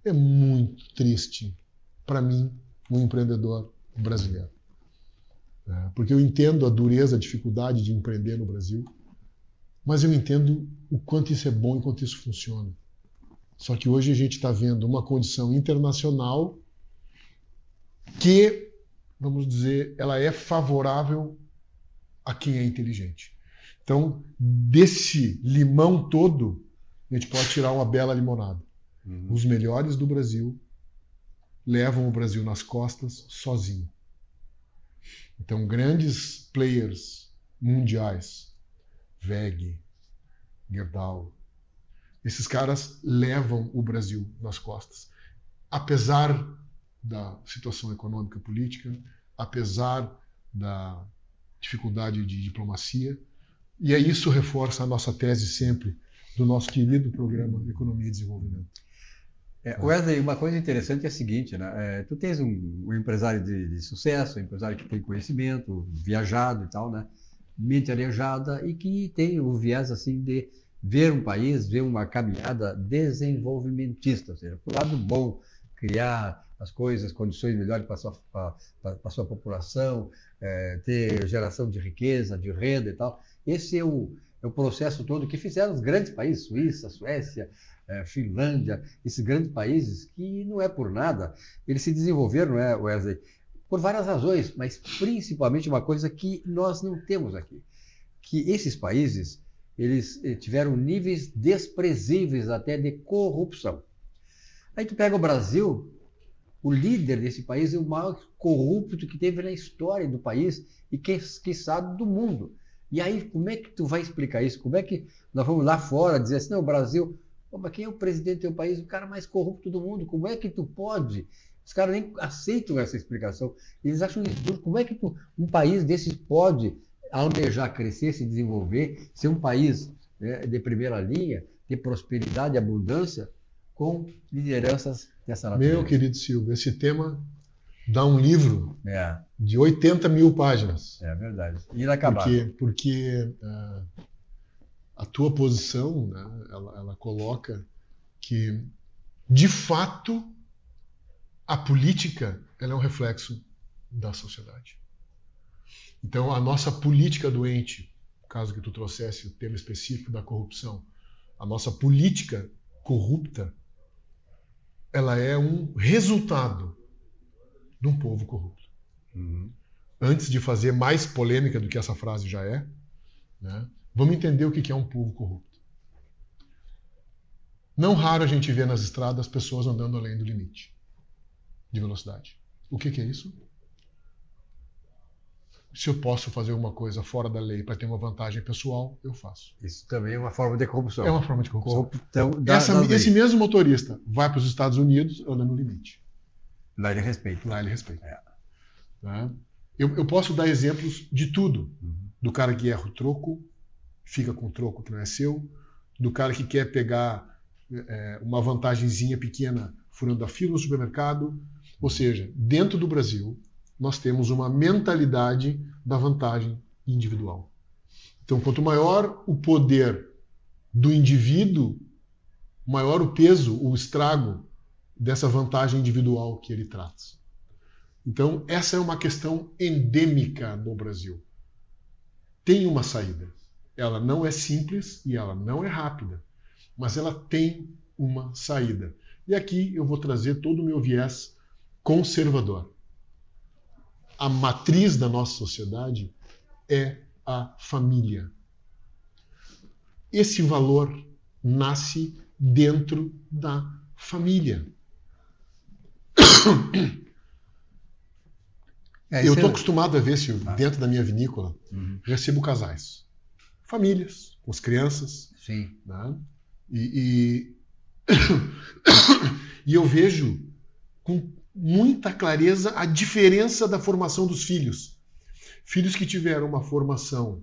é muito triste para mim, um empreendedor brasileiro. Porque eu entendo a dureza, a dificuldade de empreender no Brasil, mas eu entendo o quanto isso é bom e o quanto isso funciona. Só que hoje a gente está vendo uma condição internacional que, vamos dizer, ela é favorável a quem é inteligente. Então, desse limão todo, a gente pode tirar uma bela limonada. Os melhores do Brasil levam o Brasil nas costas sozinho. Então, grandes players mundiais, WEG, Gerdau, esses caras levam o Brasil nas costas. Apesar da situação econômica e política, apesar da dificuldade de diplomacia, e aí isso reforça a nossa tese sempre do nosso querido programa Economia e Desenvolvimento.
Wesley, uma coisa interessante é a seguinte, né? Tu tens um empresário de sucesso, um empresário que tem conhecimento, viajado e tal, né? Mente arejada e que tem o viés assim de ver um país, ver uma caminhada desenvolvimentista, ou seja, por lado bom, criar as coisas, condições melhores para a sua população, ter geração de riqueza, de renda e tal. Esse é o processo todo que fizeram os grandes países, Suíça, Suécia, Finlândia, esses grandes países que não é por nada, eles se desenvolveram, não é, Wesley? Por várias razões, mas principalmente uma coisa que nós não temos aqui, que esses países eles tiveram níveis desprezíveis até de corrupção. Aí tu pega o Brasil, o líder desse país é o maior corrupto que teve na história do país e quiçá do mundo. E aí como é que tu vai explicar isso? Como é que nós vamos lá fora dizer assim, não, o Brasil... Mas quem é o presidente do teu país? O cara mais corrupto do mundo. Como é que tu pode? Os caras nem aceitam essa explicação. Eles acham isso duro. Como é que um país desses pode almejar crescer, se desenvolver, ser um país de primeira linha, ter prosperidade e abundância com lideranças dessa natureza?
Meu querido Silvio, esse tema dá um livro de 80 mil páginas.
É verdade. Inacabável.
Porque a tua posição, né, ela coloca que, de fato, a política ela é um reflexo da sociedade. Então, a nossa política doente, no caso que tu trouxesse o tema específico da corrupção, a nossa política corrupta, ela é um resultado de um povo corrupto. Antes de fazer mais polêmica do que essa frase já é, né, vamos entender o que é um povo corrupto. Não raro a gente vê nas estradas pessoas andando além do limite de velocidade. O que é isso? Se eu posso fazer alguma coisa fora da lei para ter uma vantagem pessoal, eu faço.
Isso também é uma forma de corrupção.
É uma forma de corrupção.
Corrupção
Esse mesmo motorista vai para os Estados Unidos, anda no limite.
Lá ele respeita.
Lá ele respeita.
É.
Tá? Eu posso dar exemplos de tudo. Do cara que erra o troco, fica com o troco que não é seu. Do cara que quer pegar uma vantagenzinha pequena furando a fila no supermercado. Ou seja, dentro do Brasil, nós temos uma mentalidade da vantagem individual. Então, quanto maior o poder do indivíduo, maior o peso, o estrago dessa vantagem individual que ele traz. Então, essa é uma questão endêmica no Brasil. Tem uma saída. Ela não é simples e ela não é rápida, mas ela tem uma saída. E aqui eu vou trazer todo o meu viés conservador. A matriz da nossa sociedade é a família. Esse valor nasce dentro da família. Eu estou acostumado a ver, Silvio, dentro da minha vinícola, recebo casais, famílias, com as crianças.
Sim.
Né? E eu vejo com muita clareza a diferença da formação dos filhos. Filhos que tiveram uma formação,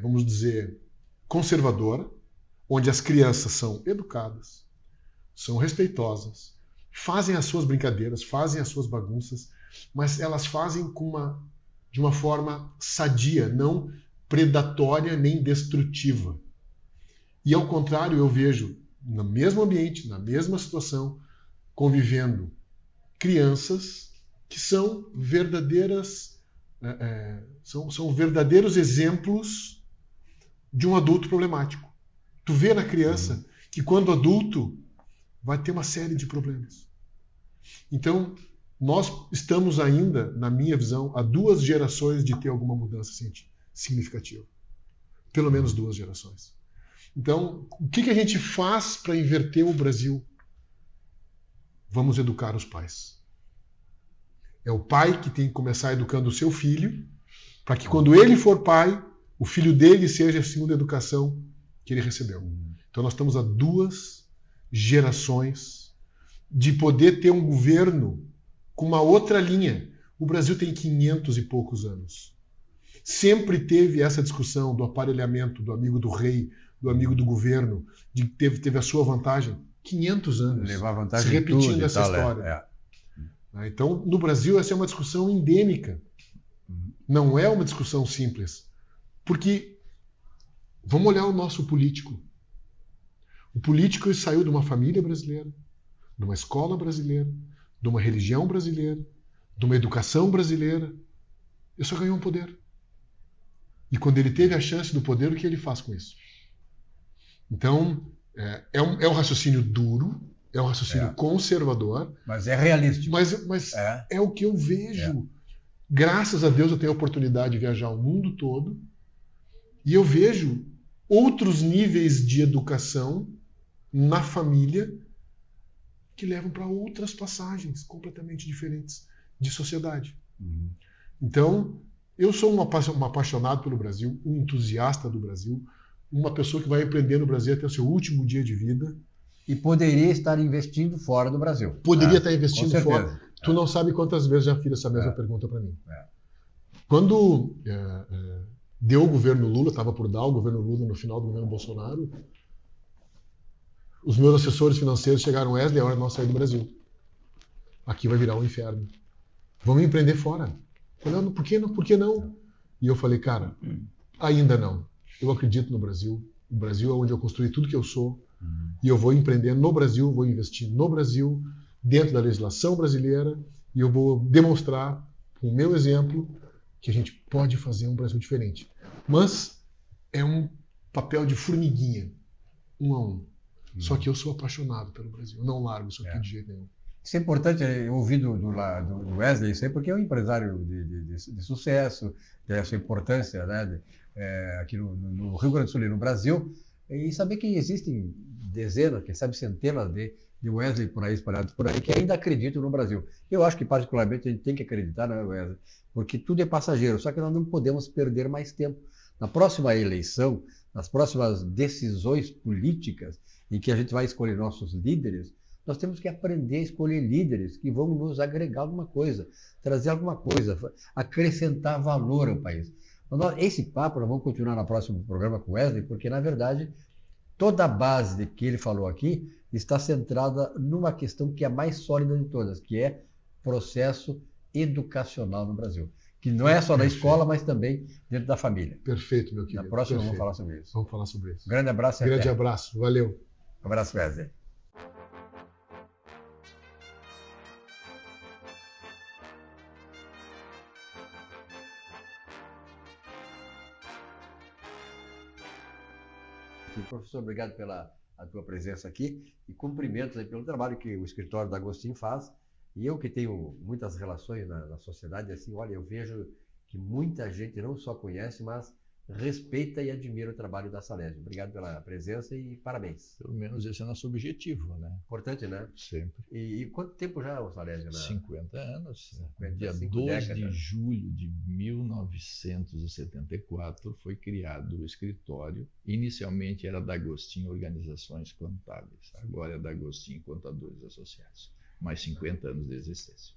vamos dizer, conservadora, onde as crianças são educadas, são respeitosas, fazem as suas brincadeiras, fazem as suas bagunças, mas elas fazem de uma forma sadia, não predatória nem destrutiva. E ao contrário, eu vejo no mesmo ambiente, na mesma situação, convivendo crianças que são verdadeiras, são verdadeiros exemplos de um adulto problemático. Tu vê na criança que quando adulto vai ter uma série de problemas. Então, nós estamos ainda, na minha visão, a 2 gerações de ter alguma mudança significativa. Pelo menos 2 gerações. Então, o que a gente faz para inverter o Brasil? Vamos educar os pais. É o pai que tem que começar educando o seu filho, para que quando ele for pai, o filho dele seja a segunda educação que ele recebeu. Então nós estamos a 2 gerações de poder ter um governo com uma outra linha. O Brasil tem 500 e poucos anos. Sempre teve essa discussão do aparelhamento, do amigo do rei, do amigo do governo, teve a sua vantagem. 500 anos
levar vantagem
se repetindo
tudo,
essa história. Então, no Brasil, essa é uma discussão endêmica. Não é uma discussão simples. Porque, vamos olhar o nosso político. O político saiu de uma família brasileira, de uma escola brasileira, de uma religião brasileira, de uma educação brasileira. Ele só ganhou um poder. E quando ele teve a chance do poder, o que ele faz com isso? Então, é um raciocínio duro, é um raciocínio conservador.
Mas é realístico.
Mas é o que eu vejo. Graças a Deus eu tenho a oportunidade de viajar o mundo todo e eu vejo outros níveis de educação na família que levam para outras passagens completamente diferentes de sociedade. Então, eu sou um apaixonado pelo Brasil, um entusiasta do Brasil, uma pessoa que vai empreender no Brasil até o seu último dia de vida.
E poderia estar investindo fora do Brasil.
Poderia estar investindo fora. Tu não sabe quantas vezes já fiz essa mesma pergunta para mim. Quando deu o governo Lula, estava por dar o governo Lula no final do governo Bolsonaro, os meus assessores financeiros chegaram, Wesley, é hora de nós sair do Brasil. Aqui vai virar um inferno. Vamos empreender fora. Eu falei, por que não? E eu falei, cara, ainda não. Eu acredito no Brasil. O Brasil é onde eu construí tudo que eu sou. E eu vou empreender no Brasil, vou investir no Brasil, dentro da legislação brasileira, e eu vou demonstrar, com o meu exemplo, que a gente pode fazer um Brasil diferente. Mas é um papel de formiguinha, 1 a 1. Só que eu sou apaixonado pelo Brasil. Eu não largo isso aqui de jeito nenhum.
Isso é importante ouvir do Wesley, isso aí, porque é um empresário de sucesso, tem essa importância, né, aqui no Rio Grande do Sul e no Brasil, e saber que existem dezenas, quem sabe centenas de de Wesley por aí, espalhados por aí, que ainda acreditam no Brasil. Eu acho que, particularmente, a gente tem que acreditar, né, Wesley? Porque tudo é passageiro, só que nós não podemos perder mais tempo. Na próxima eleição, nas próximas decisões políticas, em que a gente vai escolher nossos líderes, nós temos que aprender a escolher líderes que vão nos agregar alguma coisa, trazer alguma coisa, acrescentar valor ao país. Esse papo nós vamos continuar no próximo programa com o Wesley, porque, na verdade, toda a base que ele falou aqui está centrada numa questão que é a mais sólida de todas, que é processo educacional no Brasil. Que não é só na escola, mas também dentro da família.
Perfeito, meu querido.
Na próxima
Perfeito.
vamos falar sobre isso.
Vamos falar sobre isso.
Grande abraço e
Grande
até.
abraço. Valeu.
Abraço, Wesley. Professor, obrigado pela tua presença aqui e cumprimentos aí pelo trabalho que o escritório da Agostinho faz. E eu que tenho muitas relações na sociedade, assim, olha, eu vejo que muita gente não só conhece, mas respeita e admira o trabalho da Salésio. Obrigado pela presença e parabéns.
Pelo menos esse é nosso objetivo, né?
Importante, né?
Sempre.
E quanto tempo já, o Salésio? Né?
50 anos.
55
Dia 2
décadas.
de julho de 1974 foi criado o escritório. Inicialmente era da Agostinho Organizações Contábeis. Agora é da Agostinho Contadores Associados. Mais 50 anos de existência.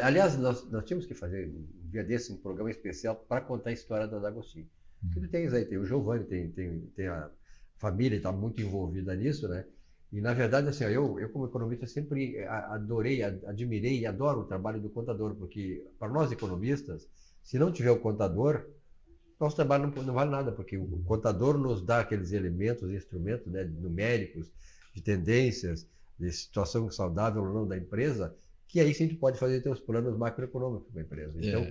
Aliás, nós tínhamos que fazer um dia desse um programa especial para contar a história da Agostinho. Porque tu tens aí, tem o Giovanni, tem a família, está muito envolvida nisso, né? E na verdade, assim, eu como economista sempre adorei, admirei e adoro o trabalho do contador, porque para nós economistas, se não tiver o contador, nosso trabalho não vale nada, porque o contador nos dá aqueles elementos, instrumentos, né, numéricos, de tendências, de situação saudável ou não da empresa, que aí sim a gente pode fazer os planos macroeconômicos da empresa. Então,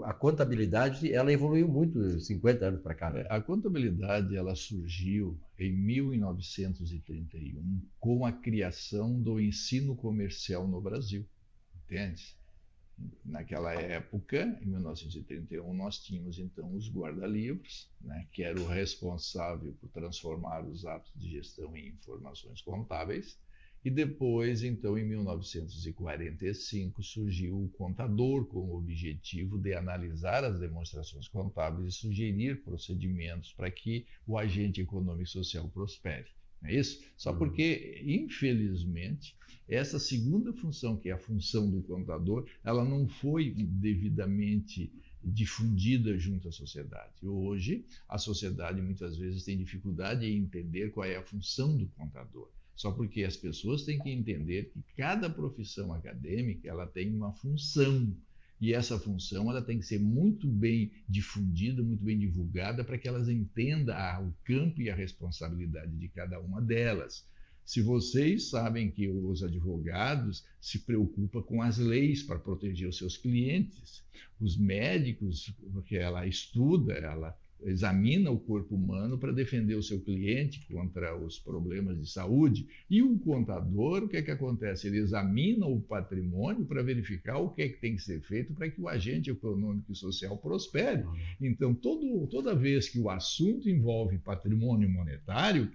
a contabilidade, ela evoluiu muito 50 anos para cá. Né?
A contabilidade, ela surgiu em 1931 com a criação do ensino comercial no Brasil, entende? Naquela época, em 1931, nós tínhamos então os guarda-livros, né, que era o responsável por transformar os atos de gestão em informações contábeis. E depois, então, em 1945, surgiu o contador com o objetivo de analisar as demonstrações contábeis e sugerir procedimentos para que o agente econômico e social prospere. Não é isso? Só porque, infelizmente, essa segunda função, que é a função do contador, ela não foi devidamente difundida junto à sociedade. Hoje, a sociedade muitas vezes tem dificuldade em entender qual é a função do contador. Só porque as pessoas têm que entender que cada profissão acadêmica ela tem uma função. E essa função ela tem que ser muito bem difundida, muito bem divulgada, para que elas entendam o campo e a responsabilidade de cada uma delas. Se vocês sabem que os advogados se preocupam com as leis para proteger os seus clientes, os médicos, porque ela estuda, ela examina o corpo humano para defender o seu cliente contra os problemas de saúde. E o contador, o que é que acontece? Ele examina o patrimônio para verificar o que é que tem que ser feito para que o agente econômico e social prospere. Então, toda vez que o assunto envolve patrimônio monetário,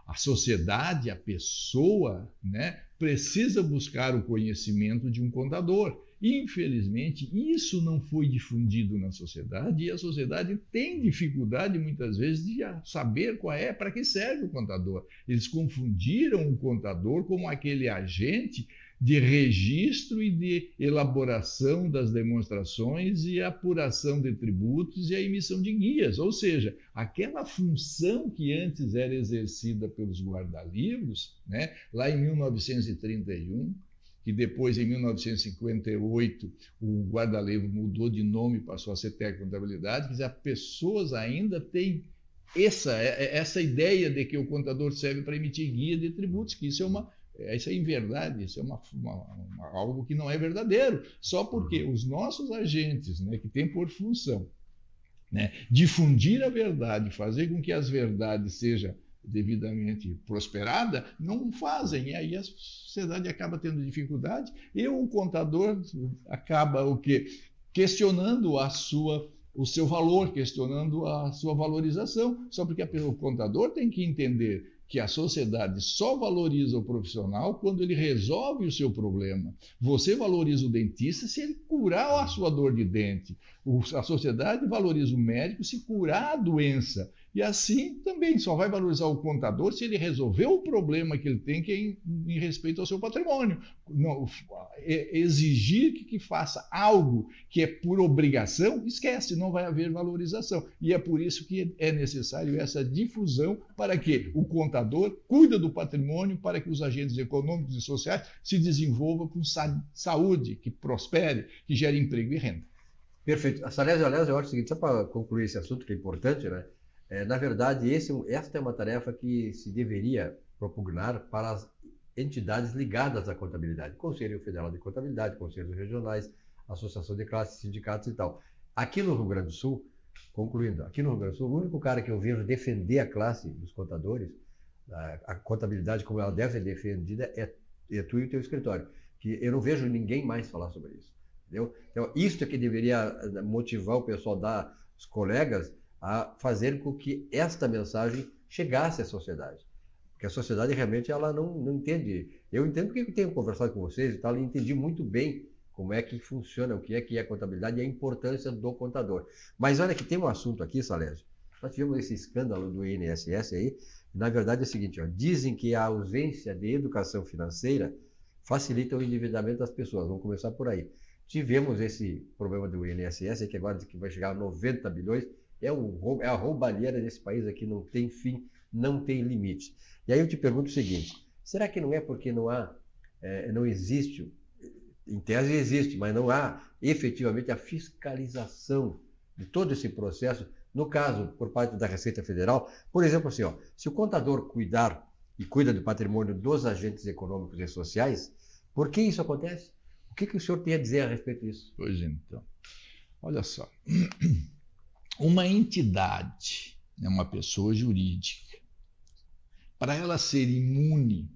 a sociedade, a pessoa, né, precisa buscar o conhecimento de um contador. Infelizmente, isso não foi difundido na sociedade e a sociedade tem dificuldade, muitas vezes, de saber para que serve o contador. Eles confundiram o contador como aquele agente de registro e de elaboração das demonstrações e apuração de tributos e a emissão de guias. Ou seja, aquela função que antes era exercida pelos guarda-livros, né, lá em 1931, que depois, em 1958, o guarda-livro mudou de nome e passou a ser técnico-contabilidade, quer dizer, as pessoas ainda têm essa ideia de que o contador serve para emitir guia de tributos, que isso é inverdade, isso é algo que não é verdadeiro, só porque os nossos agentes, né, que têm por função, né, difundir a verdade, fazer com que as verdades sejam devidamente prosperada, não fazem, e aí a sociedade acaba tendo dificuldade e o contador acaba questionando o seu valor, questionando a sua valorização, só porque o contador tem que entender que a sociedade só valoriza o profissional quando ele resolve o seu problema. Você valoriza o dentista se ele curar a sua dor de dente. A sociedade valoriza o médico se curar a doença. E assim também só vai valorizar o contador se ele resolver o problema que ele tem, que é em respeito ao seu patrimônio. Não, exigir que faça algo que é por obrigação, esquece, não vai haver valorização. E é por isso que é necessário essa difusão para que o contador cuide do patrimônio, para que os agentes econômicos e sociais se desenvolvam com saúde, que prospere, que gere emprego e renda.
Perfeito. Aliás, eu acho o seguinte, só para concluir esse assunto que é importante, né? Na verdade, esta é uma tarefa que se deveria propugnar para as entidades ligadas à contabilidade. Conselho Federal de Contabilidade, Conselhos Regionais, Associação de Classes, sindicatos e tal. Aqui no Rio Grande do Sul, concluindo, aqui no Rio Grande do Sul, o único cara que eu vejo defender a classe dos contadores, a contabilidade como ela deve ser defendida, é tu e o teu escritório. Que eu não vejo ninguém mais falar sobre isso. Entendeu? Então, isso é que deveria motivar o pessoal, os colegas, a fazer com que esta mensagem chegasse à sociedade. Porque a sociedade realmente ela não entende. Eu entendo porque eu tenho conversado com vocês e tal, e entendi muito bem como é que funciona, o que é contabilidade e a importância do contador. Mas olha que tem um assunto aqui, Salésio. Nós tivemos esse escândalo do INSS aí, e na verdade é o seguinte, ó, dizem que a ausência de educação financeira facilita o endividamento das pessoas. Vamos começar por aí. Tivemos esse problema do INSS, que agora que vai chegar a 90 bilhões, é a roubalheira desse país aqui, não tem fim, não tem limite. E aí eu te pergunto o seguinte, será que não é porque não existe, em tese existe, mas não há efetivamente a fiscalização de todo esse processo, no caso, por parte da Receita Federal? Por exemplo, assim, ó, se o contador cuida do patrimônio dos agentes econômicos e sociais, por que isso acontece? O que o senhor tem a dizer a respeito disso?
Pois então, olha só. Uma entidade, uma pessoa jurídica, para ela ser imune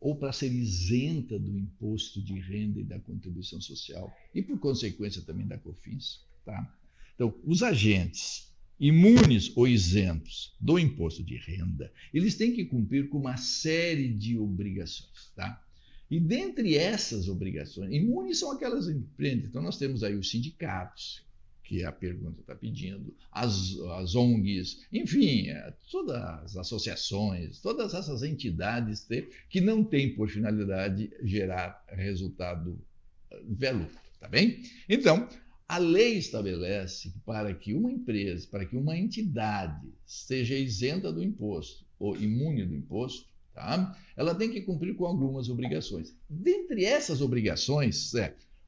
ou para ser isenta do imposto de renda e da contribuição social, e por consequência também da COFINS, tá? Então, os agentes imunes ou isentos do imposto de renda, eles têm que cumprir com uma série de obrigações, tá? E dentre essas obrigações, imunes são aquelas empresas. Então, nós temos aí os sindicatos, que a pergunta está pedindo, as ONGs, enfim, todas as associações, todas essas entidades que não têm por finalidade gerar resultado veludo, tá bem? Então, a lei estabelece que para que uma empresa, para que uma entidade seja isenta do imposto ou imune do imposto, tá? Ela tem que cumprir com algumas obrigações. Dentre essas obrigações,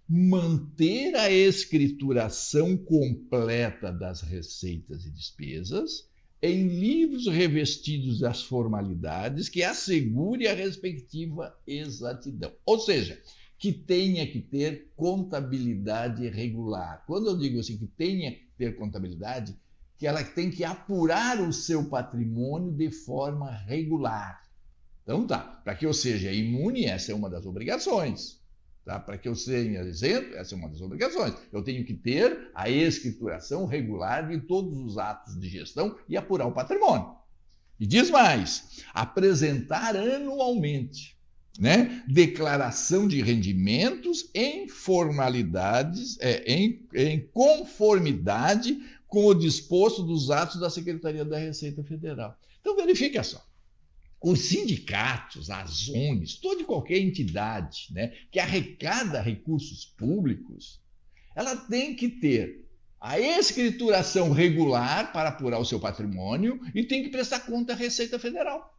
manter a escrituração completa das receitas e despesas em livros revestidos das formalidades que assegure a respectiva exatidão. Ou seja, que tenha que ter contabilidade regular. Quando eu digo assim que tenha que ter contabilidade, que ela tem que apurar o seu patrimônio de forma regular. Então tá, para que eu seja imune, essa é uma das obrigações. Tá? Para que eu seja isento, essa é uma das obrigações. Eu tenho que ter a escrituração regular de todos os atos de gestão e apurar o patrimônio. E diz mais, apresentar anualmente, declaração de rendimentos em formalidades, em conformidade com o disposto dos atos da Secretaria da Receita Federal. Então verifica só. Os sindicatos, as ONGs, toda e qualquer entidade que arrecada recursos públicos, ela tem que ter a escrituração regular para apurar o seu patrimônio e tem que prestar conta à Receita Federal.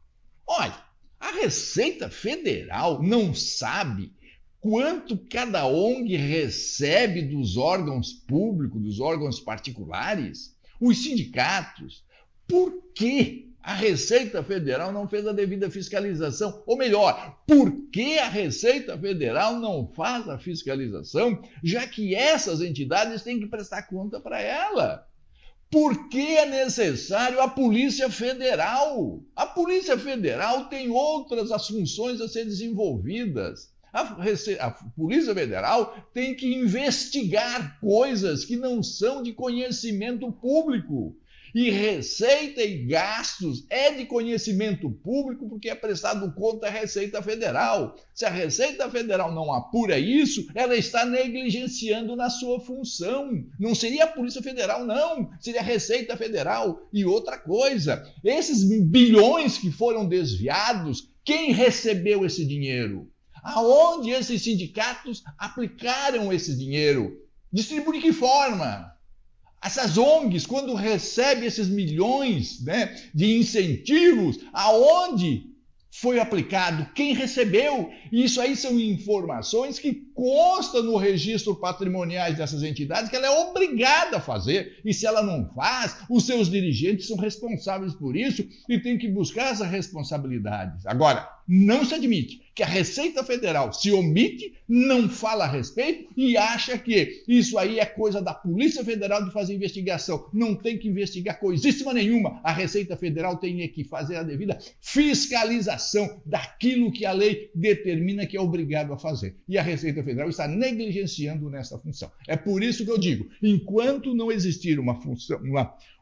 Olha, a Receita Federal não sabe quanto cada ONG recebe dos órgãos públicos, dos órgãos particulares, os sindicatos. Por quê? A Receita Federal não fez a devida fiscalização, ou melhor, por que a Receita Federal não faz a fiscalização, já que essas entidades têm que prestar conta para ela? Por que é necessário a Polícia Federal? A Polícia Federal tem outras funções a ser desenvolvidas. A Polícia Federal tem que investigar coisas que não são de conhecimento público. E receita e gastos é de conhecimento público porque é prestado conta à Receita Federal. Se a Receita Federal não apura isso, ela está negligenciando na sua função. Não seria a Polícia Federal, não. Seria a Receita Federal. E outra coisa, esses bilhões que foram desviados, quem recebeu esse dinheiro? Aonde esses sindicatos aplicaram esse dinheiro? Distribuem de que forma? Essas ONGs, quando recebem esses milhões, né, de incentivos, aonde foi aplicado? Quem recebeu? Isso aí são informações que constam no registro patrimoniais dessas entidades que ela é obrigada a fazer. E se ela não faz, os seus dirigentes são responsáveis por isso e tem que buscar essas responsabilidades. Agora, não se admite que a Receita Federal se omite, não fala a respeito e acha que isso aí é coisa da Polícia Federal de fazer investigação. Não tem que investigar coisíssima nenhuma. A Receita Federal tem que fazer a devida fiscalização daquilo que a lei determina que é obrigado a fazer. E a Receita Federal está negligenciando nessa função. É por isso que eu digo, enquanto não existir uma função,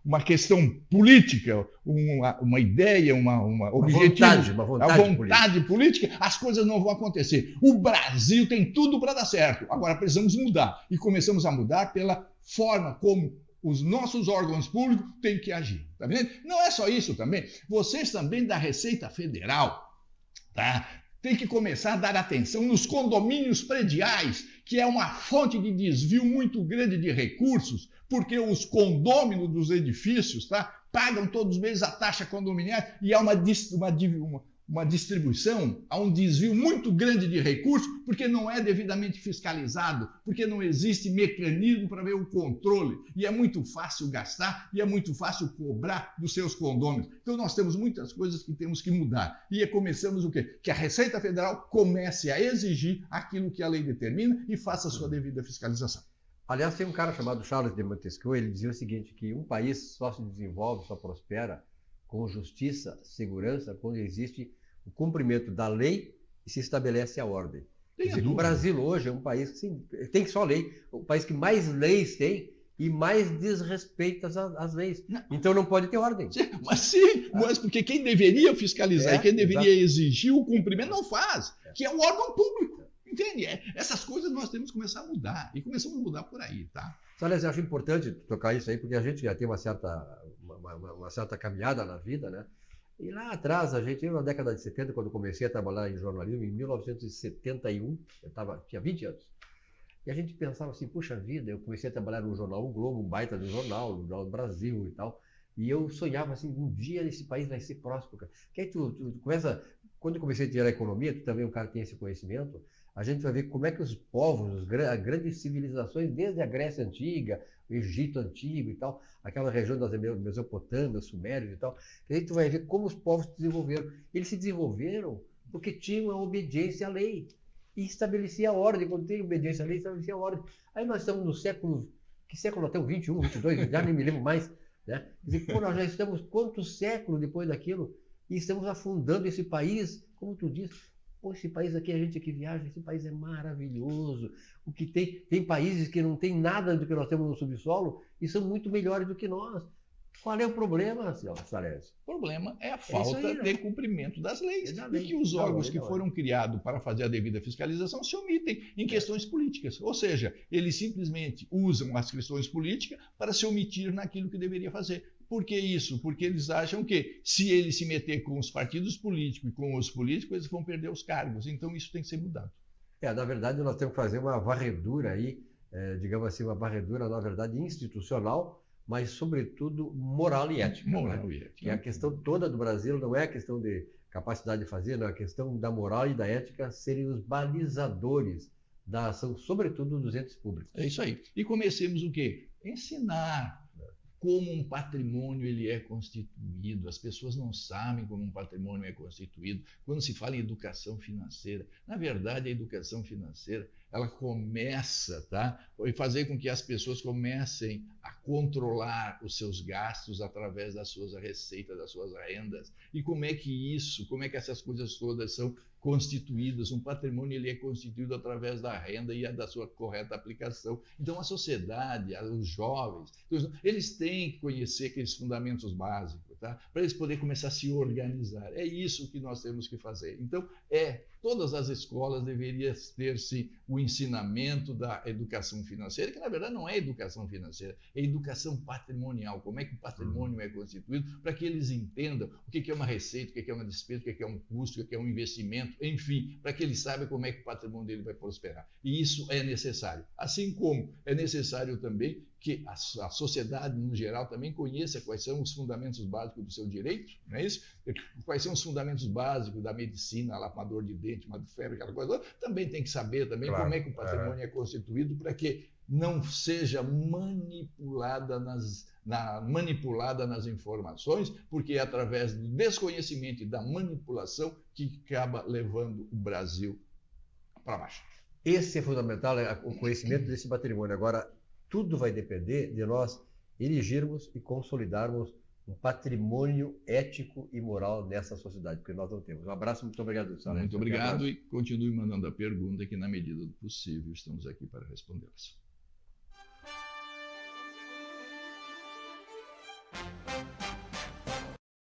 uma questão política, uma ideia, uma objetivo,
uma
vontade política, as coisas não vão acontecer. O Brasil tem tudo para dar certo. Agora precisamos mudar. E começamos a mudar pela forma como os nossos órgãos públicos têm que agir. Tá vendo? Não é só isso também. Vocês também da Receita Federal, tá? Tem que começar a dar atenção nos condomínios prediais, que é uma fonte de desvio muito grande de recursos, porque os condôminos dos edifícios, tá, pagam todos os meses a taxa condominial e há uma distribuição, há um desvio muito grande de recursos, porque não é devidamente fiscalizado, porque não existe mecanismo para ver o controle. E é muito fácil gastar e é muito fácil cobrar dos seus condôminos. Então nós temos muitas coisas que temos que mudar. E começamos o quê? Que a Receita Federal comece a exigir aquilo que a lei determina e faça a sua devida fiscalização.
Aliás, tem um cara chamado Charles de Montesquieu, ele dizia o seguinte, que um país só se desenvolve, só prospera com justiça, segurança, quando existe o cumprimento da lei e se estabelece a ordem. O Brasil hoje é um país que tem só lei, o país que mais leis tem e mais desrespeita as leis. Então não pode ter ordem.
Mas porque quem deveria fiscalizar e quem deveria exigir o cumprimento não faz, que é o órgão público. Entende? Essas coisas nós temos que começar a mudar. E começamos a mudar por aí, tá?
Aliás, eu acho importante tocar isso aí, porque a gente já tem uma certa caminhada na vida, né? E lá atrás, eu na década de 70, quando comecei a trabalhar em jornalismo, em 1971, tinha 20 anos. E a gente pensava assim, puxa vida, eu comecei a trabalhar no jornal O Globo, um baita do jornal, no Jornal do Brasil e tal. E eu sonhava assim, um dia esse país vai ser próspero. Cara. Que aí tu começa, quando eu comecei a tirar a economia, tu também, um cara que tem esse conhecimento, a gente vai ver como é que os povos, as grandes civilizações, desde a Grécia Antiga, o Egito Antigo e tal, aquela região da Mesopotâmia, Sumérios e tal, e aí tu vai ver como os povos se desenvolveram. Eles se desenvolveram porque tinham a obediência à lei e estabelecia a ordem. Quando tem obediência à lei, estabelecia a ordem. Aí nós estamos no século, que século até o 21, 22, já nem me lembro mais, né? Quer dizer, nós já estamos quantos séculos depois daquilo e estamos afundando esse país, como tu disse. Pô, esse país aqui, a gente aqui viaja, esse país é maravilhoso. O que tem países que não tem nada do que nós temos no subsolo e são muito melhores do que nós. Qual é o problema, senhor Salles?
O problema é a falta de cumprimento das leis.
E
que os órgãos que foram criados para fazer a devida fiscalização se omitem em questões políticas. Ou seja, eles simplesmente usam as questões políticas para se omitir naquilo que deveria fazer. Por que isso? Porque eles acham que se eles se meter com os partidos políticos e com os políticos, eles vão perder os cargos. Então isso tem que ser mudado.
Na verdade, nós temos que fazer uma varredura aí, digamos assim, uma varredura, na verdade, institucional, mas, sobretudo, moral e ética.
Moral e ética.
E a questão toda do Brasil não é a questão de capacidade de fazer, não é a questão da moral e da ética serem os balizadores da ação, sobretudo dos entes públicos.
É isso aí. E comecemos o quê? Ensinar como um patrimônio ele é constituído. As pessoas não sabem como um patrimônio é constituído. Quando se fala em educação financeira, na verdade, a educação financeira ela começa, tá? E fazer com que as pessoas comecem a controlar os seus gastos através das suas receitas, das suas rendas. E como é que essas coisas todas são constituídas? Um patrimônio ele é constituído através da renda e da sua correta aplicação. Então a sociedade, os jovens, eles têm tem que conhecer aqueles fundamentos básicos, tá? Para eles poderem começar a se organizar. É isso que nós temos que fazer. Então, todas as escolas deveriam ter-se o ensinamento da educação financeira, que na verdade não é educação financeira, é educação patrimonial. Como é que o patrimônio é constituído, para que eles entendam o que é uma receita, o que é uma despesa, o que é um custo, o que é um investimento, enfim, para que eles saibam como é que o patrimônio dele vai prosperar. E isso é necessário. Assim como é necessário também que a sociedade, no geral, também conheça quais são os fundamentos básicos do seu direito, não é isso? Quais são os fundamentos básicos da medicina, lapador de dente, madufero, aquela coisa. Também tem que saber também como é que o patrimônio é constituído para que não seja manipulada nas informações, porque é através do desconhecimento e da manipulação que acaba levando o Brasil para baixo.
Esse é fundamental, o conhecimento desse patrimônio. Agora, tudo vai depender de nós erigirmos e consolidarmos um patrimônio ético e moral nessa sociedade, porque nós não temos. Um abraço, muito obrigado, Salete.
Muito obrigado e continue mandando a pergunta que, na medida do possível, estamos aqui para respondê-las.